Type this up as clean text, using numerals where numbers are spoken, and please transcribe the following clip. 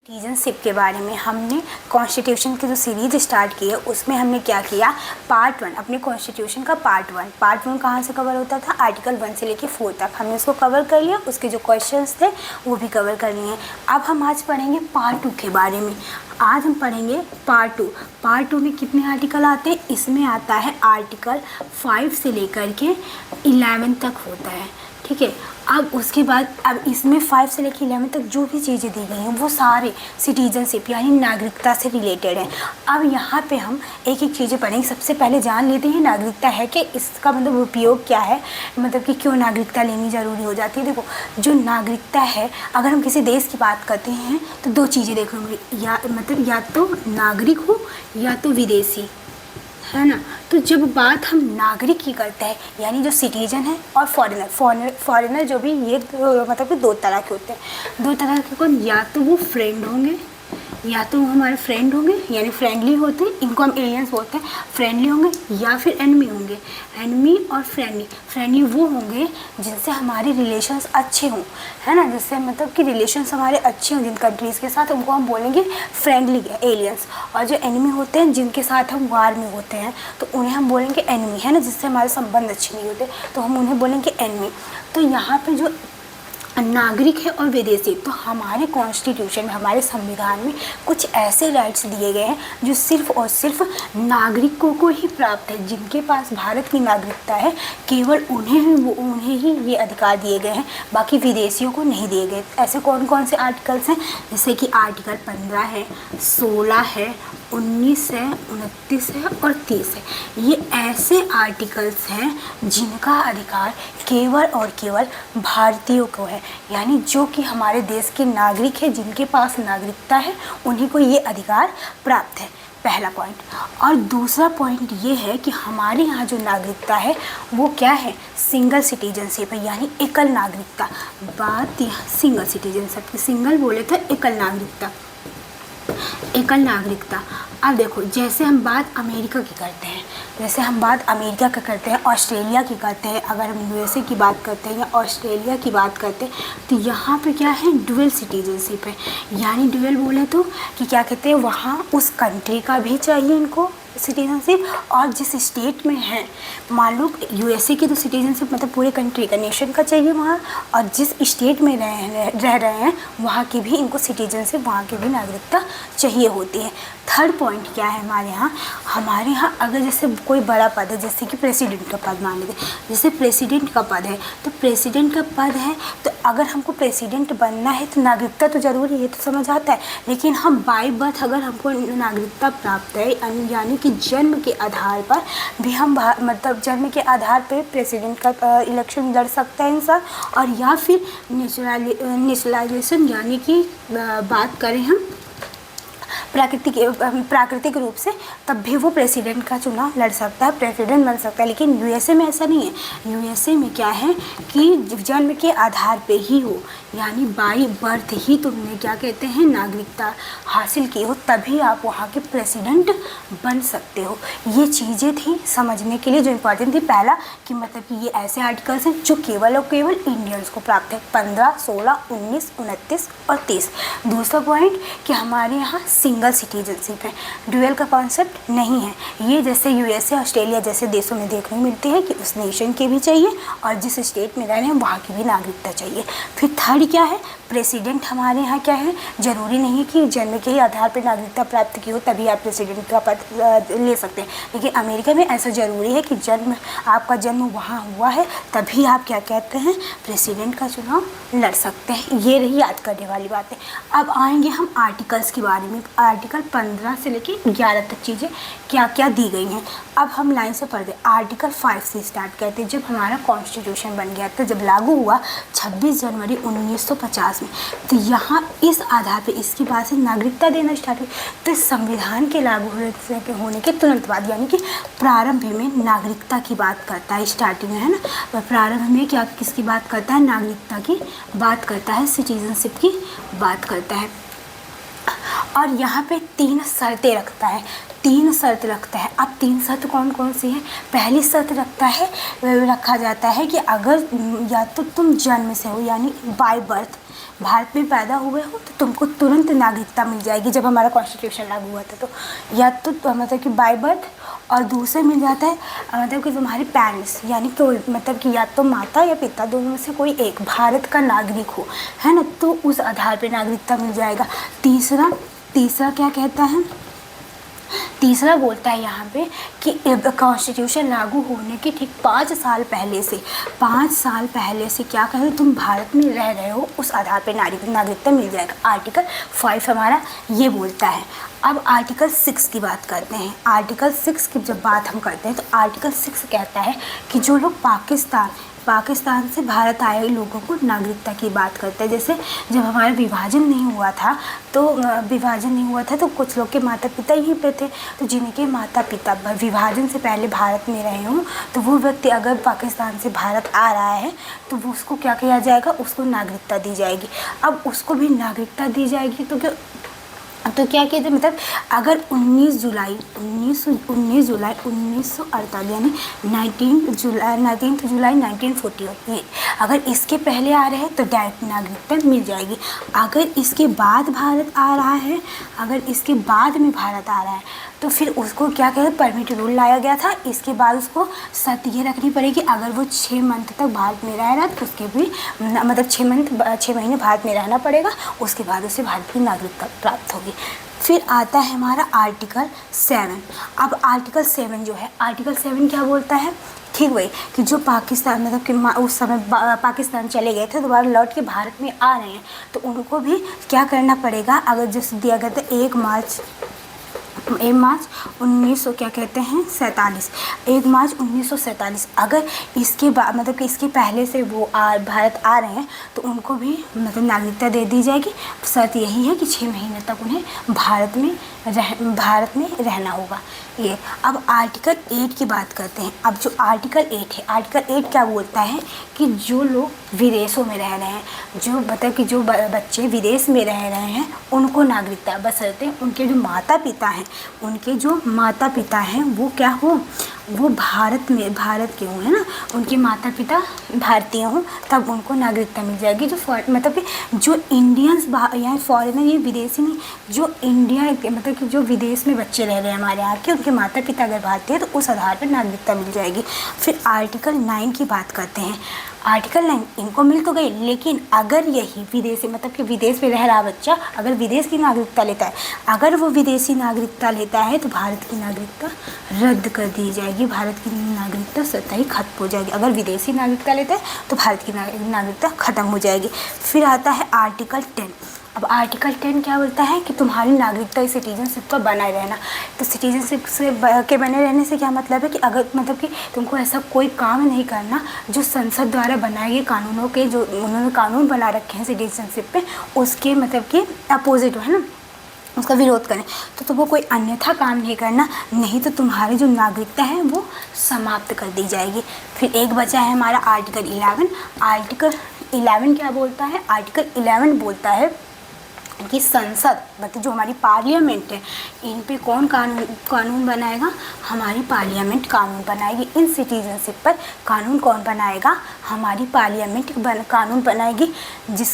Citizenship के बारे में हमने कॉन्स्टिट्यूशन की जो सीरीज स्टार्ट की है उसमें हमने क्या किया, पार्ट 1 अपने कॉन्स्टिट्यूशन का पार्ट वन कहाँ से कवर होता था, आर्टिकल 1 से लेके 4 तक हमने इसको कवर कर लिया, उसके जो क्वेश्चंस थे वो भी कवर कर लिए हैं। अब हम आज पढ़ेंगे पार्ट 2 के बारे में। आज हम पढ़ेंगे पार्ट 2 में कितने आर्टिकल आते हैं, इसमें आता है आर्टिकल 5 से लेकर के 11 तक होता है, ठीक है। अब उसके बाद अब इसमें 5 से लेकर 11 तक जो भी चीज़ें दी गई हैं वो सारे सिटीजनशिप यानी नागरिकता से रिलेटेड हैं। अब यहाँ पे हम एक एक चीज़ें पढ़ेंगे। सबसे पहले जान लेते हैं नागरिकता है कि इसका मतलब उपयोग क्या है, मतलब कि क्यों नागरिकता लेनी ज़रूरी हो जाती है। देखो, जो नागरिकता है, अगर हम किसी देश की बात करते हैं तो दो चीज़ें देख होंगी, या तो नागरिक हो या तो विदेशी, है ना। तो जब बात हम नागरिक की करते हैं यानी जो सिटीजन है और फॉरेनर जो भी, ये मतलब कि दो तरह के होते हैं। दो तरह के कौन, या तो वो फ्रेंड होंगे या तो वो हमारे फ्रेंड होंगे यानी फ्रेंडली होते हैं, इनको हम एलियंस बोलते हैं, फ्रेंडली होंगे, या फिर एनिमी होंगे। एनिमी और फ्रेंडली वो होंगे जिनसे हमारे रिलेशंस अच्छे हों, है ना, जिससे मतलब कि रिलेशंस हमारे अच्छे हों जिन कंट्रीज़ के साथ, उनको हम बोलेंगे फ्रेंडली एलियंस। और जो एनिमी होते हैं जिनके साथ हम वार में होते हैं तो उन्हें हम बोलेंगे एनिमी, है ना, जिससे हमारे संबंध अच्छे नहीं होते तो हम उन्हें बोलेंगे एनिमी। तो यहाँ पर जो नागरिक है और विदेशी, तो हमारे कॉन्स्टिट्यूशन में, हमारे संविधान में कुछ ऐसे राइट्स दिए गए हैं जो सिर्फ़ और सिर्फ नागरिकों को ही प्राप्त है। जिनके पास भारत की नागरिकता है केवल उन्हें ही ये अधिकार दिए गए हैं, बाकी विदेशियों को नहीं दिए गए। ऐसे कौन कौन से आर्टिकल्स हैं, जैसे कि आर्टिकल 15 है, 16 है, 19 है, 29 है और 30 है। ये ऐसे आर्टिकल्स हैं जिनका अधिकार केवल और केवल भारतीयों को है, यानी जो कि हमारे देश के नागरिक हैं, जिनके पास नागरिकता है, उन्हीं को ये अधिकार प्राप्त है, पहला पॉइंट। और दूसरा पॉइंट ये है कि हमारे यहाँ जो नागरिकता है वो क्या है, सिंगल सिटीजनशिप है, यानी एकल नागरिकता। बात यहाँ सिंगल सिटीजनशिप की, सिंगल बोले तो एकल नागरिकता। अब देखो, जैसे हम बात अमेरिका की करते हैं, ऑस्ट्रेलिया की करते हैं, अगर हम यूएसए की बात करते हैं या ऑस्ट्रेलिया की बात करते हैं, तो यहाँ पे क्या है, डुअल सिटीजनशिप है। यानी डुअल बोले तो कि क्या कहते हैं, वहाँ उस कंट्री का भी चाहिए इनको सिटीजनशिप, और जिस स्टेट में है, मान लो यूएसए की तो सिटीजनशिप मतलब पूरे कंट्री का, नेशन का चाहिए वहाँ, और जिस स्टेट में रह रहे हैं वहाँ की भी इनको सिटीजनशिप, वहाँ की भी नागरिकता चाहिए होती है। थर्ड पॉइंट क्या है हमारे यहाँ अगर जैसे कोई बड़ा पद है, जैसे कि प्रेसिडेंट का पद मान लेते, जैसे प्रेसिडेंट का पद है, तो प्रेसिडेंट का पद है तो अगर हमको प्रेसिडेंट बनना है तो नागरिकता तो ज़रूरी है, तो समझ आता है। लेकिन हम बाय बर्थ अगर हमको नागरिकता प्राप्त है, यानी कि जन्म के आधार पर भी हम मतलब जन्म के आधार पर प्रेसिडेंट का इलेक्शन लड़ सकता है इंसान, और या फिर नेशनलाइजेशन यानी कि बात करें हम प्राकृतिक रूप से, तब भी वो प्रेसिडेंट का चुनाव लड़ सकता है, प्रेसिडेंट बन सकता है। लेकिन यूएसए में ऐसा नहीं है। यूएसए में क्या है कि जन्म के आधार पे ही हो, यानी बाई बर्थ ही तुमने क्या कहते हैं नागरिकता हासिल की हो, तभी आप वहाँ के प्रेसिडेंट बन सकते हो। ये चीज़ें थी समझने के लिए जो इम्पोर्टेंट थी। पहला कि मतलब कि ये ऐसे आर्टिकल्स हैं जो केवल और केवल इंडियंस को प्राप्त है, 15, 16, 19, 29 और 30। दूसरा पॉइंट कि हमारे यहाँ सिंगल सिटीजनशिप है, डुअल का कॉन्सेप्ट नहीं है। ये जैसे यूएसए, ऑस्ट्रेलिया जैसे देशों में देखने मिलती है कि उस नेशन के भी चाहिए और जिस स्टेट में रह रहे हैं वहाँ की भी नागरिकता चाहिए। फिर थर्ड क्या है, प्रेसिडेंट हमारे यहाँ क्या है, ज़रूरी नहीं है कि जन्म के ही आधार पर नागरिकता प्राप्त की हो तभी आप प्रेसिडेंट का पद ले सकते हैं। लेकिन अमेरिका में ऐसा ज़रूरी है कि आपका जन्म वहाँ हुआ है तभी आप क्या कहते हैं प्रेसिडेंट का चुनाव लड़ सकते हैं। ये रही याद करने वाली बातें। अब आएंगे हम आर्टिकल्स के बारे में। आर्टिकल 15 से लेकर 11 तक चीज़ें क्या क्या दी गई हैं। अब हम लाइन से पढ़ते। आर्टिकल 5 से स्टार्ट करते। जब हमारा कॉन्स्टिट्यूशन बन गया था, जब लागू हुआ 26 जनवरी 1950 में, तो यहाँ इस आधार पे इसके बाद से नागरिकता देना स्टार्ट हुई। तो संविधान के लागू होने के तुरंत बाद, यानी कि प्रारंभ में नागरिकता की बात करता है, स्टार्टिंग में, है ना। प्रारंभ में क्या किसकी बात करता है, नागरिकता की बात करता है, सिटीजनशिप की बात करता है। और यहाँ पे 3 शर्तें रखता है, 3 शर्त रखता है। अब 3 शर्त कौन कौन सी है। पहली शर्त रखा जाता है कि अगर या तो तुम जन्म से हो यानी बाय बर्थ, भारत में पैदा हुए हो तो तुमको तुरंत नागरिकता मिल जाएगी। जब हमारा कॉन्स्टिट्यूशन लागू हुआ था तो या तो मतलब कि बाय बर्थ, और दूसरे मिल जाता है मतलब कि तुम्हारे पेरेंट्स, यानी कोई मतलब कि या तो माता या पिता दोनों में से कोई एक भारत का नागरिक हो, है ना, तो उस आधार पे नागरिकता मिल जाएगा। तीसरा क्या कहता है, तीसरा बोलता है यहाँ पे कि कॉन्स्टिट्यूशन लागू होने के ठीक 5 साल पहले से क्या कहें, तुम भारत में रह रहे हो, उस आधार पे नागरिकता मिल जाएगा। आर्टिकल 5 हमारा ये बोलता है। अब आर्टिकल 6 की बात करते हैं। आर्टिकल 6 की जब बात हम करते हैं तो आर्टिकल 6 कहता है कि जो लोग पाकिस्तान से भारत आए लोगों को नागरिकता की बात करते हैं। जैसे जब हमारा विभाजन नहीं हुआ था तो कुछ लोग के माता पिता यहीं पे थे, तो जिनके माता पिता विभाजन से पहले भारत में रहे हों तो वो व्यक्ति अगर पाकिस्तान से भारत आ रहा है तो वो उसको क्या किया जाएगा, उसको नागरिकता दी जाएगी। अब उसको भी नागरिकता दी जाएगी तो क्या कहते हैं, मतलब अगर 19 जुलाई 1948 यानी 19 जुलाई 1948 ये अगर इसके पहले आ रहे हैं तो डायरेक्ट नागरिकता मिल जाएगी। अगर इसके बाद भारत आ रहा है, तो फिर उसको क्या कहते हैं, परमिट रूल लाया गया था। इसके बाद उसको शर्त ये रखनी पड़ेगी, अगर वो 6 मंथ तक भारत में रह रहा है तो उसके भी मतलब 6 महीने भारत में रहना पड़ेगा, उसके बाद उसे भारत की नागरिकता प्राप्त होगी। फिर आता है हमारा आर्टिकल 7। अब आर्टिकल 7 जो है, आर्टिकल 7 क्या बोलता है, ठीक वही कि जो पाकिस्तान मतलब कि उस समय पाकिस्तान चले गए थे, दोबारा लौट के भारत में आ रहे हैं तो उनको भी क्या करना पड़ेगा। अगर जैसे दिया गया था 1 मार्च 1947, अगर इसके बाद मतलब कि इसके पहले से वो भारत आ रहे हैं तो उनको भी मतलब नागरिकता दे दी जाएगी। शर्त यही है कि 6 महीने तक उन्हें भारत में रहना होगा। ये अब आर्टिकल 8 की बात करते हैं। अब जो आर्टिकल 8 है, आर्टिकल 8 क्या बोलता है कि जो लोग विदेशों में रह रहे हैं, जो मतलब कि जो बच्चे विदेश में रह रहे हैं उनको नागरिकता, बशर्ते उनके जो माता पिता हैं वो क्या हो, वो भारत के हों, है ना, उनके माता पिता भारतीय हों, तब उनको नागरिकता मिल जाएगी। जो मतलब कि जो इंडियंस या फॉरेनर, ये विदेशी नहीं, जो इंडिया मतलब कि जो विदेश में बच्चे रह रहे हैं हमारे यहाँ के, उनके माता पिता अगर भारतीय है तो उस आधार पर नागरिकता मिल जाएगी। फिर आर्टिकल 9 की बात करते हैं। आर्टिकल 9 इनको मिल तो गई, लेकिन अगर यही विदेशी मतलब कि विदेश में रह रहा बच्चा अगर विदेश की नागरिकता लेता है, अगर वो विदेशी नागरिकता लेता है तो भारत की नागरिकता रद्द कर दी जाएगी, भारत की नागरिकता स्वतः ही खत्म हो जाएगी। अगर विदेशी नागरिकता लेता है तो भारत की नागरिकता खत्म हो जाएगी। फिर आता है आर्टिकल 10। अब आर्टिकल 10 क्या बोलता है कि तुम्हारी नागरिकता सिटीजनशिप का बनाए रहना। तो सिटीजनशिप के बने रहने से क्या मतलब है कि अगर मतलब कि तुमको ऐसा कोई काम नहीं करना जो संसद द्वारा बनाए गए कानूनों के, जो उन्होंने कानून बना रखे हैं सिटीजनशिप पे, उसके मतलब कि अपोजिट है ना, उसका विरोध करें, तो तुमको कोई अन्यथा काम नहीं करना, नहीं तो तुम्हारी जो नागरिकता है वो समाप्त कर दी जाएगी। फिर एक बचा है हमारा आर्टिकल 11। आर्टिकल 11 क्या बोलता है, आर्टिकल 11 बोलता है कि संसद मतलब जो हमारी पार्लियामेंट है, इन पे कौन कानून बनाएगा, हमारी पार्लियामेंट कानून बनाएगी। इन सिटीजनशिप पर कानून कौन बनाएगा, हमारी पार्लियामेंट कानून बनाएगी, जिसका